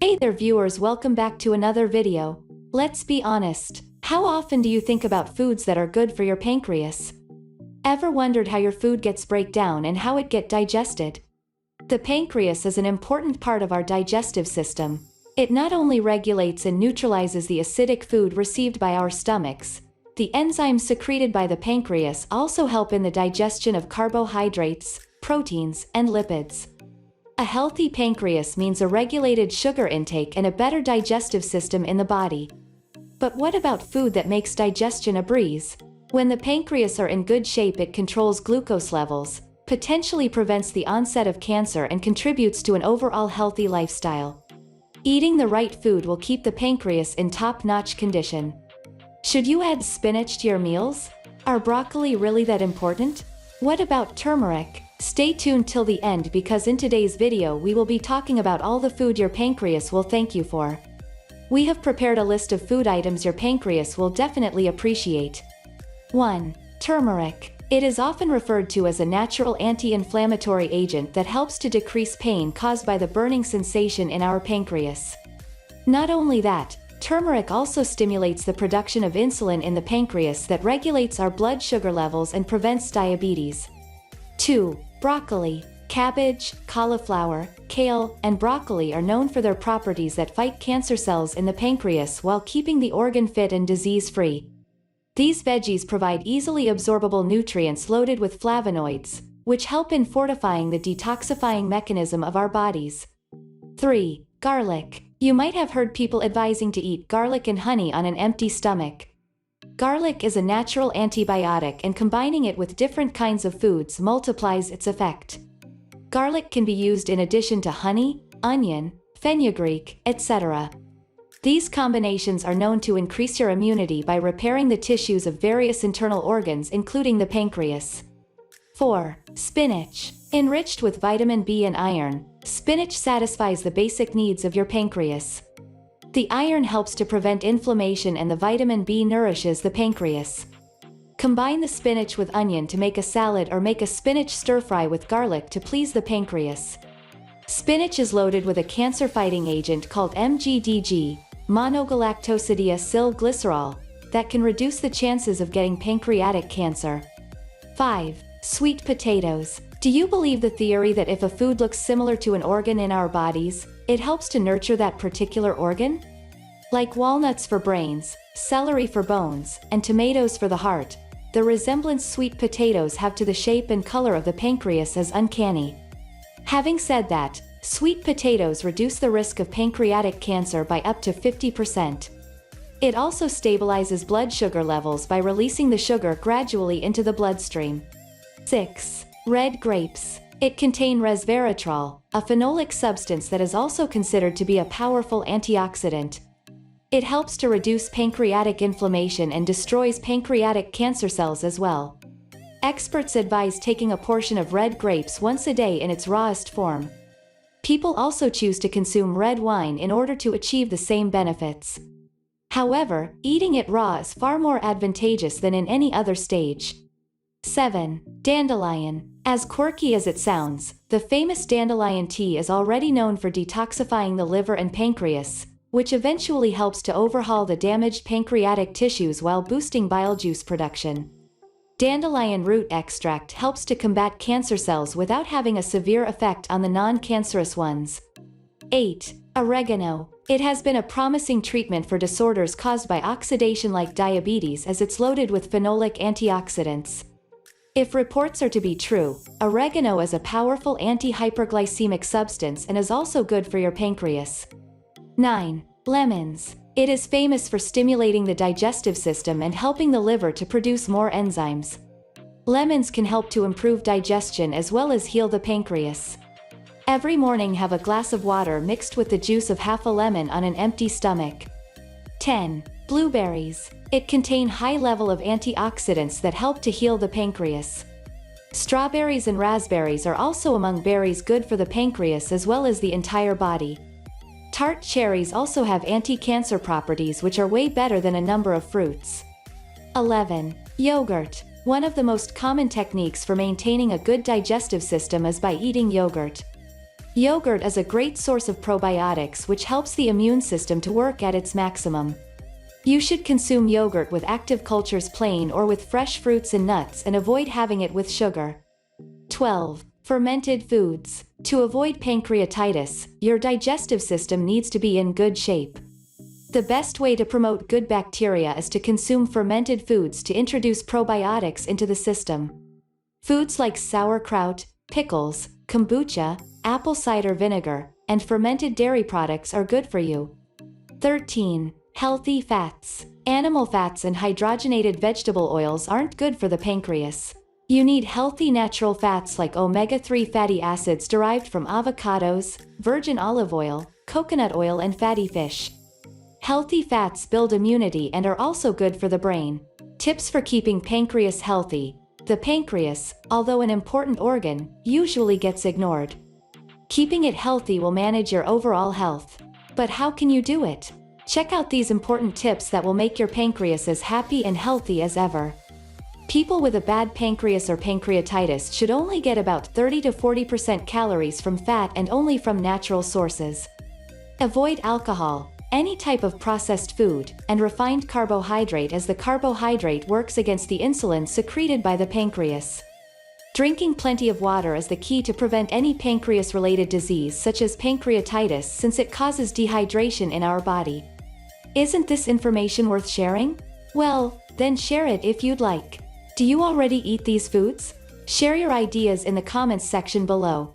Hey there viewers, welcome back to another video. Let's be honest, how often do you think about foods that are good for your pancreas? Ever wondered how your food gets break down and how it get digested? The pancreas is an important part of our digestive system. It not only regulates and neutralizes the acidic food received by our stomachs, the enzymes secreted by the pancreas also help in the digestion of carbohydrates, proteins, and lipids. A healthy pancreas means a regulated sugar intake and a better digestive system in the body. But what about food that makes digestion a breeze? When the pancreas are in good shape, it controls glucose levels, potentially prevents the onset of cancer, and contributes to an overall healthy lifestyle. Eating the right food will keep the pancreas in top-notch condition. Should you add spinach to your meals? Are broccoli really that important? What about turmeric? Stay tuned till the end because in today's video we will be talking about all the food your pancreas will thank you for. We have prepared a list of food items your pancreas will definitely appreciate. 1. Turmeric. It is often referred to as a natural anti-inflammatory agent that helps to decrease pain caused by the burning sensation in our pancreas. Not only that, turmeric also stimulates the production of insulin in the pancreas that regulates our blood sugar levels and prevents diabetes. 2. Broccoli. Cabbage, cauliflower, kale, and broccoli are known for their properties that fight cancer cells in the pancreas while keeping the organ fit and disease-free. These veggies provide easily absorbable nutrients loaded with flavonoids, which help in fortifying the detoxifying mechanism of our bodies. 3. Garlic. You might have heard people advising to eat garlic and honey on an empty stomach. Garlic is a natural antibiotic, and combining it with different kinds of foods multiplies its effect. Garlic can be used in addition to honey, onion, fenugreek, etc. These combinations are known to increase your immunity by repairing the tissues of various internal organs including the pancreas. 4. Spinach. Enriched with vitamin B and iron, spinach satisfies the basic needs of your pancreas. The iron helps to prevent inflammation and the vitamin B nourishes the pancreas. Combine the spinach with onion to make a salad or make a spinach stir-fry with garlic to please the pancreas. Spinach is loaded with a cancer-fighting agent called MGDG, monogalactosiddeacylglycerol, that can reduce the chances of getting pancreatic cancer. 5. Sweet potatoes. Do you believe the theory that if a food looks similar to an organ in our bodies, it helps to nurture that particular organ? Like walnuts for brains, celery for bones, and tomatoes for the heart, the resemblance sweet potatoes have to the shape and color of the pancreas is uncanny. Having said that, sweet potatoes reduce the risk of pancreatic cancer by up to 50%. It also stabilizes blood sugar levels by releasing the sugar gradually into the bloodstream. 6. Red grapes. It contains resveratrol, a phenolic substance that is also considered to be a powerful antioxidant. It helps to reduce pancreatic inflammation and destroys pancreatic cancer cells as well. Experts advise taking a portion of red grapes once a day in its rawest form. People also choose to consume red wine in order to achieve the same benefits. However, eating it raw is far more advantageous than in any other stage. 7. Dandelion. As quirky as it sounds, the famous dandelion tea is already known for detoxifying the liver and pancreas, which eventually helps to overhaul the damaged pancreatic tissues while boosting bile juice production. Dandelion root extract helps to combat cancer cells without having a severe effect on the non-cancerous ones. 8. Oregano. It has been a promising treatment for disorders caused by oxidation like diabetes as it's loaded with phenolic antioxidants. If reports are to be true, oregano is a powerful anti-hyperglycemic substance and is also good for your pancreas. 9. Lemons. It is famous for stimulating the digestive system and helping the liver to produce more enzymes. Lemons can help to improve digestion as well as heal the pancreas. Every morning have a glass of water mixed with the juice of half a lemon on an empty stomach. 10. Blueberries. It contains high level of antioxidants that help to heal the pancreas. Strawberries and raspberries are also among berries good for the pancreas as well as the entire body. Tart cherries also have anti-cancer properties which are way better than a number of fruits. 11. Yogurt. One of the most common techniques for maintaining a good digestive system is by eating yogurt. Yogurt is a great source of probiotics which helps the immune system to work at its maximum. You should consume yogurt with active cultures plain or with fresh fruits and nuts and avoid having it with sugar. 12. Fermented foods. To avoid pancreatitis, your digestive system needs to be in good shape. The best way to promote good bacteria is to consume fermented foods to introduce probiotics into the system. Foods like sauerkraut, pickles, kombucha, apple cider vinegar, and fermented dairy products are good for you. 13. Healthy fats. Animal fats and hydrogenated vegetable oils aren't good for the pancreas. You need healthy natural fats like omega-3 fatty acids derived from avocados, virgin olive oil, coconut oil, and fatty fish. Healthy fats build immunity and are also good for the brain. Tips for keeping pancreas healthy. The pancreas, although an important organ, usually gets ignored. Keeping it healthy will manage your overall health. But how can you do it? Check out these important tips that will make your pancreas as happy and healthy as ever. People with a bad pancreas or pancreatitis should only get about 30 to 40% calories from fat and only from natural sources. Avoid alcohol, any type of processed food, and refined carbohydrate, as the carbohydrate works against the insulin secreted by the pancreas. Drinking plenty of water is the key to prevent any pancreas-related disease such as pancreatitis, since it causes dehydration in our body. Isn't this information worth sharing? Well, then share it if you'd like. Do you already eat these foods? Share your ideas in the comments section below.